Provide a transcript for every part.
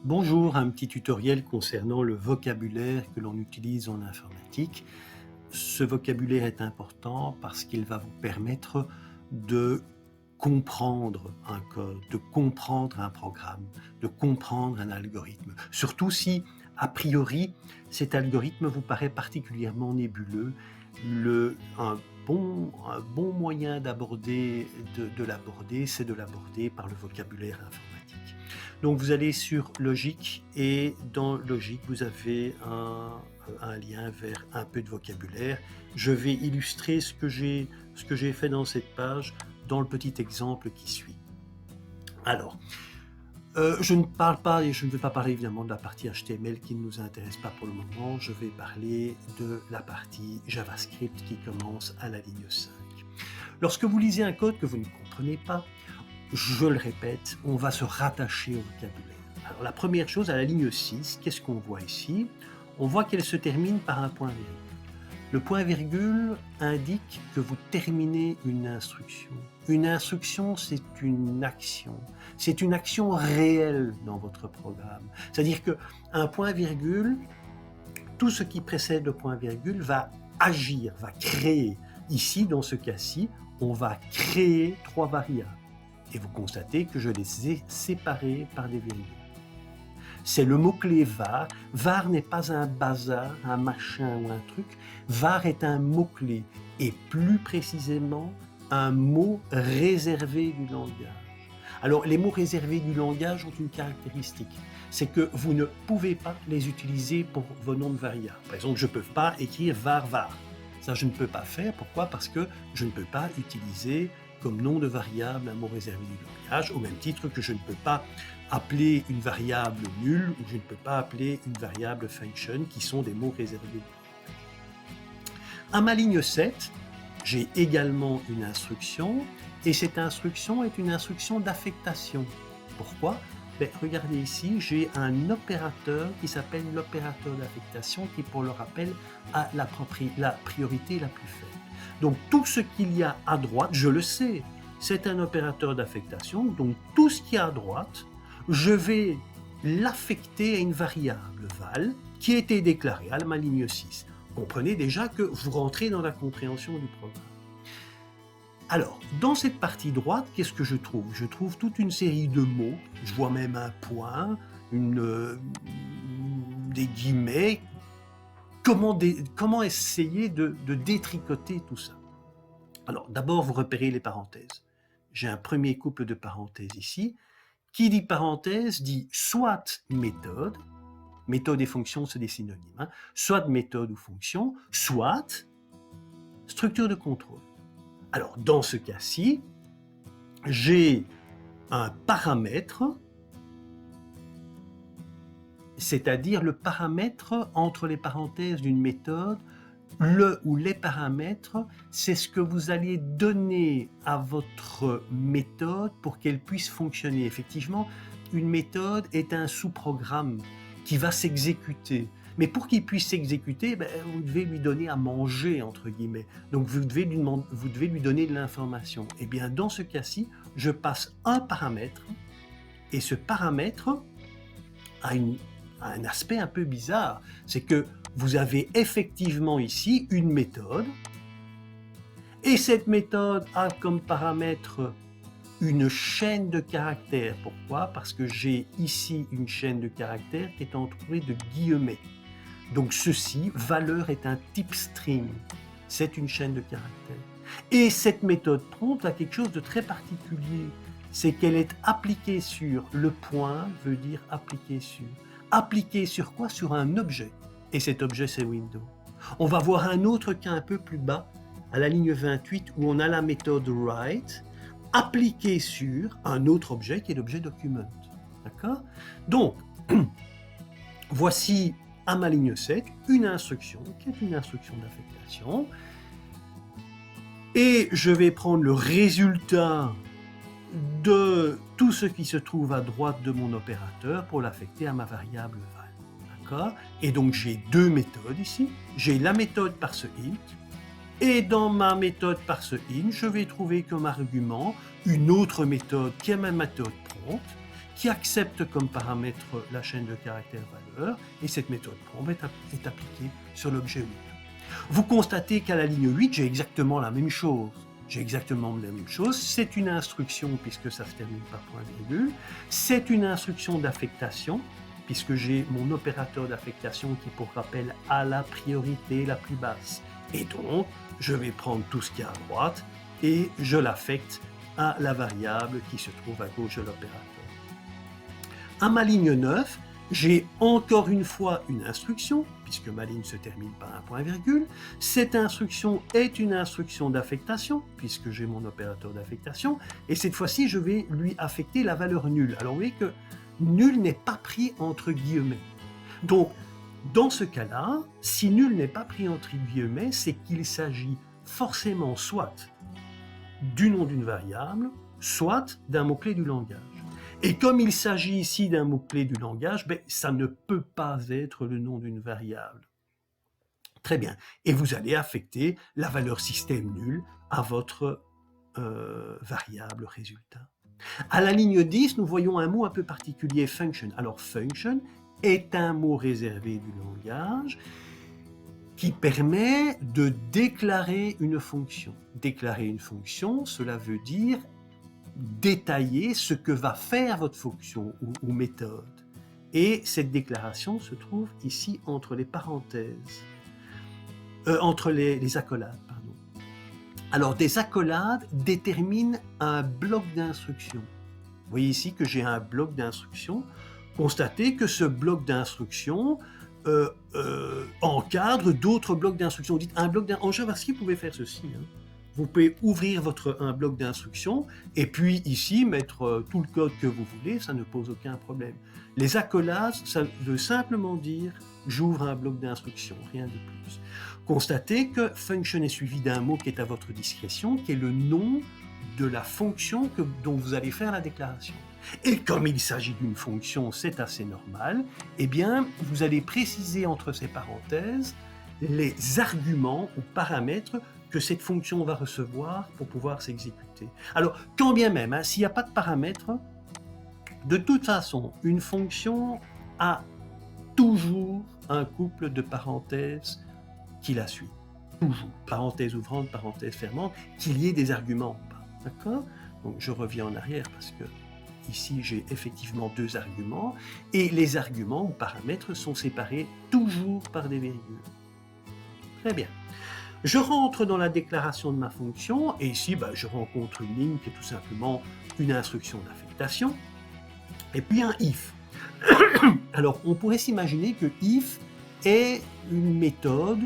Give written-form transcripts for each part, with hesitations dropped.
Bonjour, un petit tutoriel concernant le vocabulaire que l'on utilise en informatique. Ce vocabulaire est important parce qu'il va vous permettre de comprendre un code, de comprendre un programme, de comprendre un algorithme. Surtout si, a priori, cet algorithme vous paraît particulièrement nébuleux. Un bon moyen de l'aborder, c'est de l'aborder par le vocabulaire informatique. Donc vous allez sur Logique et dans Logique, vous avez un lien vers un peu de vocabulaire. Je vais illustrer ce que j'ai fait dans cette page dans le petit exemple qui suit. Alors, je ne parle pas et je ne vais pas parler évidemment de la partie HTML qui ne nous intéresse pas pour le moment. Je vais parler de la partie JavaScript qui commence à la ligne 5. Lorsque vous lisez un code que vous ne comprenez pas, je le répète, on va se rattacher au vocabulaire. Alors la première chose, à la ligne 6, qu'est-ce qu'on voit ici? On voit qu'elle se termine par un point-virgule. Le point-virgule indique que vous terminez une instruction. Une instruction, c'est une action. C'est une action réelle dans votre programme. C'est-à-dire qu'un point-virgule, tout ce qui précède le point-virgule va agir, va créer. Ici, dans ce cas-ci, on va créer 3 variables. Et vous constatez que je les ai séparées par des virgules. C'est le mot-clé var. Var n'est pas un bazar, un machin ou un truc. Var est un mot-clé et plus précisément un mot réservé du langage. Alors les mots réservés du langage ont une caractéristique, c'est que vous ne pouvez pas les utiliser pour vos noms de variables. Par exemple, je ne peux pas écrire var var. Ça, je ne peux pas faire. Pourquoi? Parce que je ne peux pas utiliser comme nom de variable un mot réservé du langage, au même titre que je ne peux pas appeler une variable nulle ou je ne peux pas appeler une variable function, qui sont des mots réservés. À ma ligne 7, j'ai également une instruction, et cette instruction est une instruction d'affectation. Pourquoi? Regardez ici, j'ai un opérateur qui s'appelle l'opérateur d'affectation qui, pour le rappel, a la priorité la plus faible. Donc tout ce qu'il y a à droite, je le sais, c'est un opérateur d'affectation, donc tout ce qui est à droite, je vais l'affecter à une variable val qui a été déclarée à ma ligne 6. Comprenez déjà que vous rentrez dans la compréhension du programme. Alors, dans cette partie droite, qu'est-ce que je trouve? Je trouve toute une série de mots, je vois même un point, des guillemets. Comment essayer de détricoter tout ça? Alors, d'abord, vous repérez les parenthèses. J'ai un premier couple de parenthèses ici. Qui dit parenthèse dit soit méthode et fonction, c'est des synonymes, soit méthode ou fonction, soit structure de contrôle. Alors, dans ce cas-ci, j'ai un paramètre, c'est-à-dire le paramètre entre les parenthèses d'une méthode. Le ou les paramètres, c'est ce que vous allez donner à votre méthode pour qu'elle puisse fonctionner. Effectivement, une méthode est un sous-programme qui va s'exécuter. Mais pour qu'il puisse s'exécuter, vous devez lui donner à manger, entre guillemets. Donc vous devez lui donner de l'information. Et bien dans ce cas-ci, je passe un paramètre, et ce paramètre a un aspect un peu bizarre. C'est que vous avez effectivement ici une méthode, et cette méthode a comme paramètre une chaîne de caractères. Pourquoi? Parce que j'ai ici une chaîne de caractères qui est entourée de guillemets. Donc ceci, valeur, est un type string. C'est une chaîne de caractères. Et cette méthode prompt a quelque chose de très particulier. C'est qu'elle est appliquée sur le point, veut dire appliquée sur. Appliquée sur quoi? Sur un objet. Et cet objet, c'est Windows. On va voir un autre cas un peu plus bas, à la ligne 28, où on a la méthode write, appliquée sur un autre objet qui est l'objet document. D'accord? Donc, voici à ma ligne 7 une instruction qui est une instruction d'affectation. Et je vais prendre le résultat de tout ce qui se trouve à droite de mon opérateur pour l'affecter à ma variable val. D'accord? Et donc j'ai deux méthodes ici. J'ai la méthode parseInt, et dans ma méthode parseInt, je vais trouver comme argument une autre méthode qui est ma méthode prompt, qui accepte comme paramètre la chaîne de caractères valeurs, et cette méthode prompt est appliquée sur l'objet 8. Vous constatez qu'à la ligne 8, j'ai exactement la même chose. C'est une instruction puisque ça se termine par point virgule. C'est une instruction d'affectation puisque j'ai mon opérateur d'affectation qui, pour rappel, a la priorité la plus basse. Et donc, je vais prendre tout ce qui est à droite et je l'affecte à la variable qui se trouve à gauche de l'opérateur. À ma ligne 9, j'ai encore une fois une instruction, puisque ma ligne se termine par un point virgule. Cette instruction est une instruction d'affectation, puisque j'ai mon opérateur d'affectation, et cette fois-ci, je vais lui affecter la valeur nulle. Alors vous voyez que nul n'est pas pris entre guillemets. Donc, dans ce cas-là, si nul n'est pas pris entre guillemets, c'est qu'il s'agit forcément soit du nom d'une variable, soit d'un mot-clé du langage. Et comme il s'agit ici d'un mot-clé du langage, ça ne peut pas être le nom d'une variable. Très bien. Et vous allez affecter la valeur système nulle à votre variable résultat. À la ligne 10, nous voyons un mot un peu particulier, function. Alors, function est un mot réservé du langage qui permet de déclarer une fonction. Déclarer une fonction, cela veut dire détailler ce que va faire votre fonction ou méthode. Et cette déclaration se trouve ici entre les parenthèses, entre les accolades. Pardon. Alors, des accolades déterminent un bloc d'instruction. Vous voyez ici que j'ai un bloc d'instruction. Constatez que ce bloc d'instruction encadre d'autres blocs d'instruction. Dites un bloc en JavaScript, vous pouvez faire ceci. Vous pouvez ouvrir un bloc d'instruction et puis ici mettre tout le code que vous voulez, ça ne pose aucun problème. Les accolades, ça veut simplement dire j'ouvre un bloc d'instruction, rien de plus. Constatez que function est suivi d'un mot qui est à votre discrétion, qui est le nom de la fonction dont vous allez faire la déclaration. Et comme il s'agit d'une fonction, c'est assez normal, eh bien, vous allez préciser entre ces parenthèses les arguments ou paramètres que cette fonction va recevoir pour pouvoir s'exécuter. Alors, quand bien même, s'il n'y a pas de paramètres, de toute façon, une fonction a toujours un couple de parenthèses qui la suit. Toujours. Parenthèse ouvrante, parenthèse fermante, qu'il y ait des arguments ou pas. D'accord ? Donc, je reviens en arrière parce que ici, j'ai effectivement deux arguments et les arguments ou paramètres sont séparés toujours par des virgules. Très bien. Je rentre dans la déclaration de ma fonction et ici, je rencontre une ligne qui est tout simplement une instruction d'affectation et puis un if. Alors, on pourrait s'imaginer que if est une méthode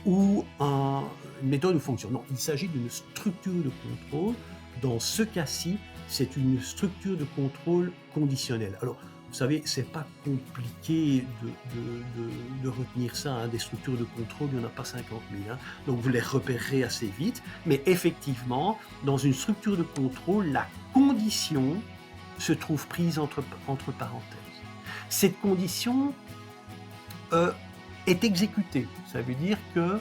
ou une méthode ou fonction. Non, il s'agit d'une structure de contrôle. Dans ce cas-ci, c'est une structure de contrôle conditionnelle. Alors, vous savez, c'est pas compliqué de retenir ça, des structures de contrôle, il n'y en a pas 50 000, donc vous les repérerez assez vite, mais effectivement, dans une structure de contrôle, la condition se trouve prise entre parenthèses. Cette condition est exécutée, ça veut dire que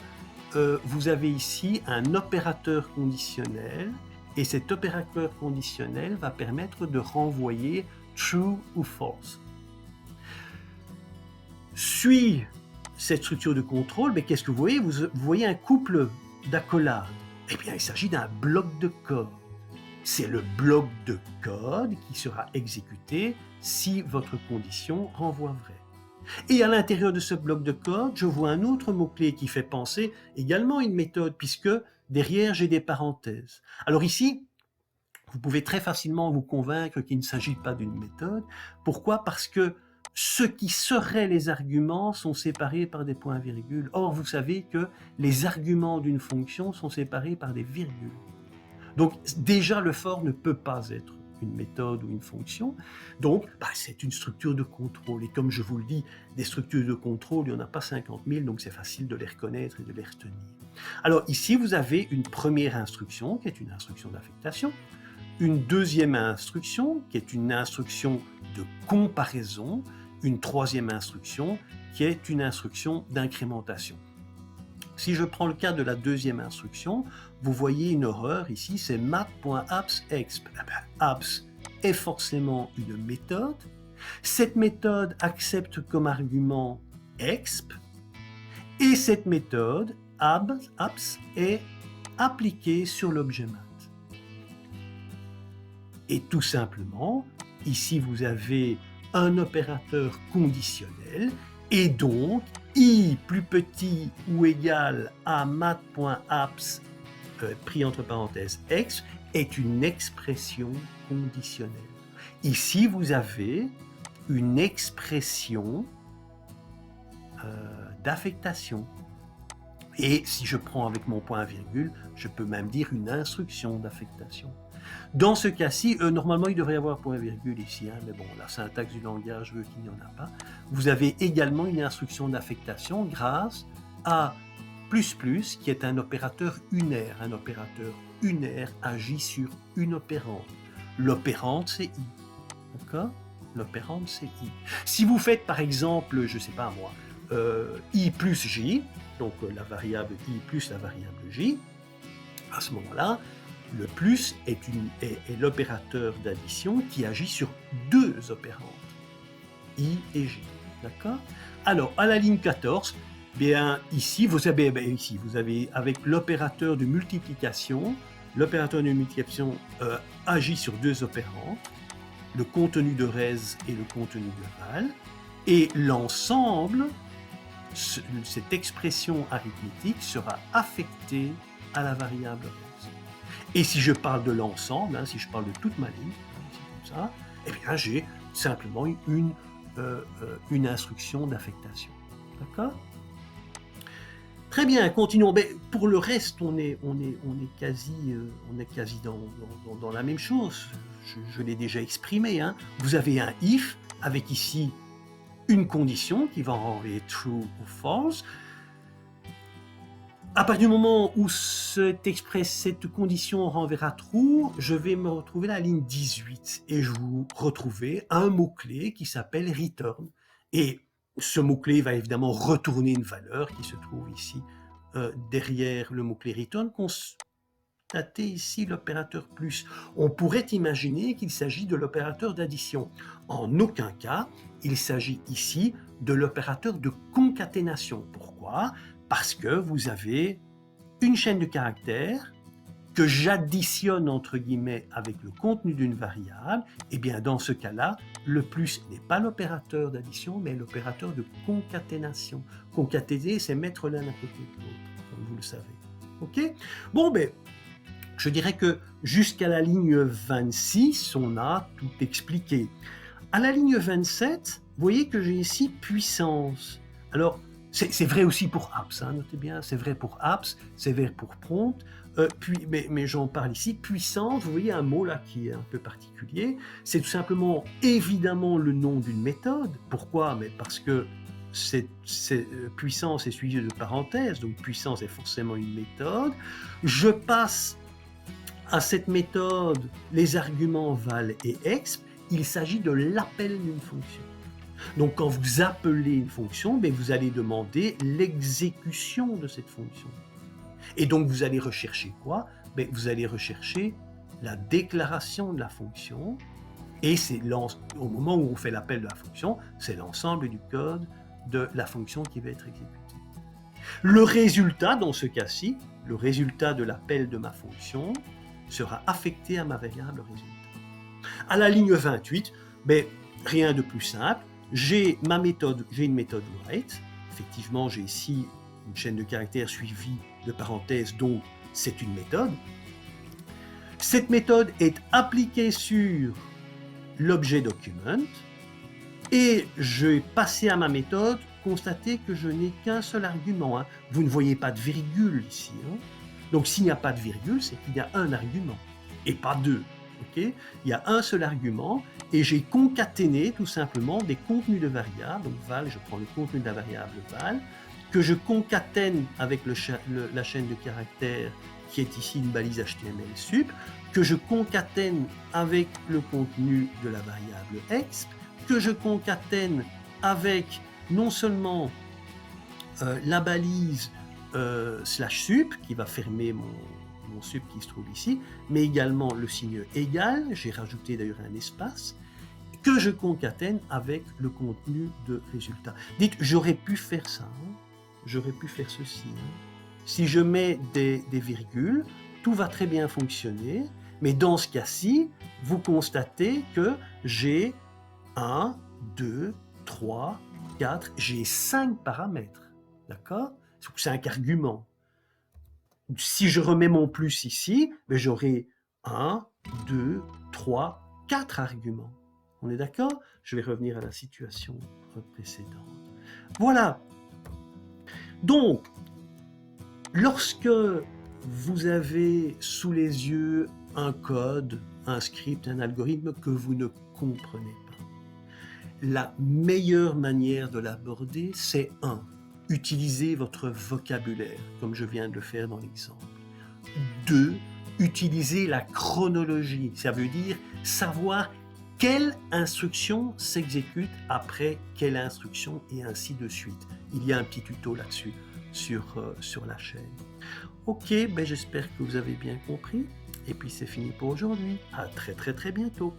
vous avez ici un opérateur conditionnel, et cet opérateur conditionnel va permettre de renvoyer true ou false. Suit cette structure de contrôle, mais qu'est-ce que vous voyez ? Vous voyez un couple d'accolades. Eh bien, il s'agit d'un bloc de code. C'est le bloc de code qui sera exécuté si votre condition renvoie vrai. Et à l'intérieur de ce bloc de code, je vois un autre mot-clé qui fait penser également à une méthode, puisque derrière, j'ai des parenthèses. Alors ici, vous pouvez très facilement vous convaincre qu'il ne s'agit pas d'une méthode. Pourquoi ? Parce que ce qui seraient les arguments sont séparés par des points-virgules. Or, vous savez que les arguments d'une fonction sont séparés par des virgules. Donc, déjà, le for ne peut pas être une méthode ou une fonction. Donc, c'est une structure de contrôle. Et comme je vous le dis, des structures de contrôle, il n'y en a pas 50 000, donc c'est facile de les reconnaître et de les retenir. Alors ici, vous avez une première instruction, qui est une instruction d'affectation, une deuxième instruction, qui est une instruction de comparaison, une troisième instruction, qui est une instruction d'incrémentation. Si je prends le cas de la deuxième instruction, vous voyez une erreur ici, c'est mat.apps.exp. Apps est forcément une méthode. Cette méthode accepte comme argument exp, et cette méthode abs est appliquée sur l'objet math. Et tout simplement, ici vous avez un opérateur conditionnel, et donc i plus petit ou égal à math.apps pris entre parenthèses exp est une expression conditionnelle. Ici vous avez une expression d'affectation. Et si je prends avec mon point-virgule, je peux même dire une instruction d'affectation. Dans ce cas-ci, normalement, il devrait y avoir point-virgule ici, hein, mais bon, la syntaxe du langage veut qu'il n'y en a pas. Vous avez également une instruction d'affectation grâce à qui est un opérateur unaire. Un opérateur unaire agit sur une opérande. L'opérande, c'est i. D'accord ? L'opérande, c'est i. Si vous faites, par exemple, je ne sais pas moi, i plus j, donc la variable i plus la variable j, à ce moment-là, le plus est l'opérateur d'addition qui agit sur deux opérandes, i et j. D'accord ? Alors, à la ligne 14, bien, ici, vous avez avec l'opérateur de multiplication, agit sur deux opérandes, le contenu de res et le contenu de val, et l'ensemble, cette expression arithmétique sera affectée à la variable res. Et si je parle de l'ensemble, si je parle de toute ma ligne, comme ça, eh bien j'ai simplement une instruction d'affectation. D'accord ? Très bien, continuons. Mais pour le reste, on est quasi dans la même chose. Je l'ai déjà exprimé. Hein. Vous avez un if avec ici une condition qui va renvoyer true ou false. À partir du moment où cette condition renverra true, je vais me retrouver à la ligne 18 et je vais retrouver un mot-clé qui s'appelle return. Et ce mot-clé va évidemment retourner une valeur qui se trouve ici derrière le mot-clé return. Constatez ici l'opérateur plus. On pourrait imaginer qu'il s'agit de l'opérateur d'addition. En aucun cas, il s'agit ici de l'opérateur de concaténation. Pourquoi ? Parce que vous avez une chaîne de caractères que j'additionne entre guillemets avec le contenu d'une variable, et bien dans ce cas-là, le plus n'est pas l'opérateur d'addition, mais l'opérateur de concaténation. Concaténer, c'est mettre l'un à côté de l'autre, comme vous le savez. Ok ? Bon, ben, je dirais que jusqu'à la ligne 26, on a tout expliqué. À la ligne 27, vous voyez que j'ai ici puissance. Alors, c'est vrai aussi pour apps, hein, notez bien, c'est vrai pour apps, c'est vrai pour prompt, mais j'en parle ici. Puissance, vous voyez un mot là qui est un peu particulier, c'est tout simplement évidemment le nom d'une méthode. Pourquoi ? Mais parce que puissance est suivie de parenthèses, donc puissance est forcément une méthode. Je passe à cette méthode les arguments val et exp, il s'agit de l'appel d'une fonction. Donc quand vous appelez une fonction, vous allez demander l'exécution de cette fonction. Et donc vous allez rechercher quoi ? Vous allez rechercher la déclaration de la fonction, et c'est au moment où on fait l'appel de la fonction, c'est l'ensemble du code de la fonction qui va être exécutée. Le résultat, dans ce cas-ci, le résultat de l'appel de ma fonction sera affecté à ma variable résultat. À la ligne 28, rien de plus simple. J'ai une méthode write. Effectivement, j'ai ici une chaîne de caractères suivie de parenthèses, donc c'est une méthode. Cette méthode est appliquée sur l'objet document et je vais passer à ma méthode. Constatez que je n'ai qu'un seul argument. Hein. Vous ne voyez pas de virgule ici. Hein. Donc s'il n'y a pas de virgule, c'est qu'il y a un argument et pas deux. Okay ? Il y a un seul argument et j'ai concaténé tout simplement des contenus de variables. Donc val, je prends le contenu de la variable val, que je concatène avec la chaîne de caractères qui est ici une balise HTML sup, que je concatène avec le contenu de la variable exp, que je concatène avec non seulement la balise /sup qui va fermer mon mon sub qui se trouve ici, mais également le signe égal, j'ai rajouté d'ailleurs un espace, que je concatène avec le contenu de résultat. Dites, j'aurais pu faire ça, hein, j'aurais pu faire ceci. Hein. Si je mets des virgules, tout va très bien fonctionner, mais dans ce cas-ci, vous constatez que j'ai 1, 2, 3, 4, j'ai 5 paramètres, d'accord? 5 arguments. Si je remets mon plus ici, ben j'aurai 1, 2, 3, 4 arguments. On est d'accord? Je vais revenir à la situation précédente. Voilà. Donc, lorsque vous avez sous les yeux un code, un script, un algorithme que vous ne comprenez pas, la meilleure manière de l'aborder, c'est 1. Utiliser votre vocabulaire, comme je viens de le faire dans l'exemple. 2. Utiliser la chronologie, ça veut dire savoir quelle instruction s'exécute après quelle instruction et ainsi de suite. Il y a un petit tuto là-dessus sur la chaîne. Ok, ben j'espère que vous avez bien compris. Et puis c'est fini pour aujourd'hui. À très très très bientôt.